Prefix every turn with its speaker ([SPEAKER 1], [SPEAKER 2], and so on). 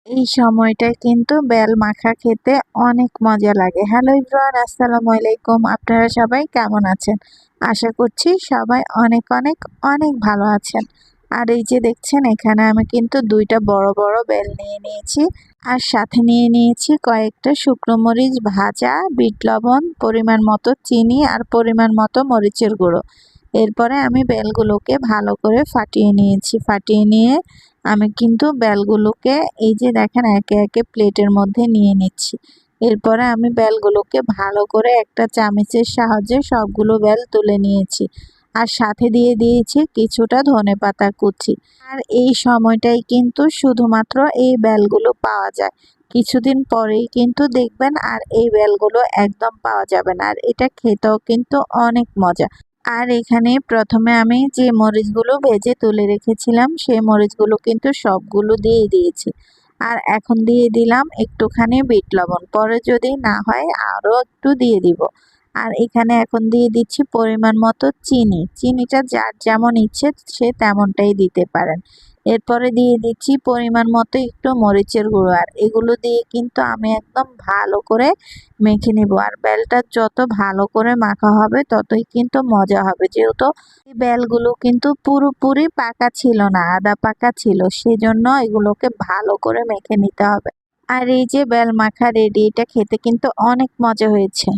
[SPEAKER 1] এই সময়টায় কিন্তু বেল মাখা খেতে অনেক মজা লাগে। হ্যালো এভরিওয়ান, আসসালামু আলাইকুম। আপনারা সবাই কেমন আছেন? আশা করছি সবাই অনেক অনেক অনেক ভালো আছেন। আর এই যে দেখছেন, এখানে আমি কিন্তু ২ টা বড় বড় বেল নিয়ে নিয়েছি। আর সাথে নিয়ে নিয়েছি কয়েকটা শুকনো মরিচ ভাজা, বিট লবণ, পরিমাণ মতো চিনি আর পরিমাণ মতো মরিচের গুঁড়ো। এরপরে আমি বেলগুলোকে ভালো করে ফাটিয়ে নিয়েছি। ফাটিয়ে নিয়ে আমি কিন্তু বেলগুলোকে এই যে দেখেন একে একে প্লেটের মধ্যে নিয়ে নিচ্ছি। এরপরে আমি বেলগুলোকে ভালো করে একটা চামচের সাহায্যে সবগুলো বেল তুলে নিয়েছি। আর সাথে দিয়ে দিয়েছি কিছুটা ধনেপাতা কুচি। আর এই সময়টাই কিন্তু শুধুমাত্র এই বেলগুলো পাওয়া যায়। কিছুদিন পরেই কিন্তু দেখবেন আর এই বেলগুলো একদম পাওয়া যাবে না। আর এটা খেতেও কিন্তু অনেক মজা। আর এখানে প্রথমে আমি যে মরিচগুলো ভেজে তুলে রেখেছিলাম সেই মরিচগুলো কিন্তু সবগুলো দিয়ে দিয়েছি। আর এখন দিয়ে দিলাম একটুখানি বিট লবণ, পরে যদি না হয় আরও একটু দিয়ে দিব। আর এখানে এখন দিয়ে দিচ্ছি পরিমাণ মতো চিনি। চিনিটা যার যেমন ইচ্ছে সে তেমনটাই দিতে পারেন। এরপরে দিয়ে দিচ্ছি পরিমাণ মতো একটু মরিচের গুঁড়ো। আর এগুলো দিয়ে কিন্তু আমি একদম ভালো করে মেখে নিব। আর বেলটা যত ভালো করে মাখা হবে ততই কিন্তু মজা হবে, যেহেতু এই বেলগুলো কিন্তু পুরোপুরি পাকা ছিল না, আধা পাকা ছিল, সেজন্য এগুলোকে ভালো করে মেখে নিতে হবে। আর এই যে বেল মাখা রেডি, এটা খেতে কিন্তু অনেক মজা হয়েছে।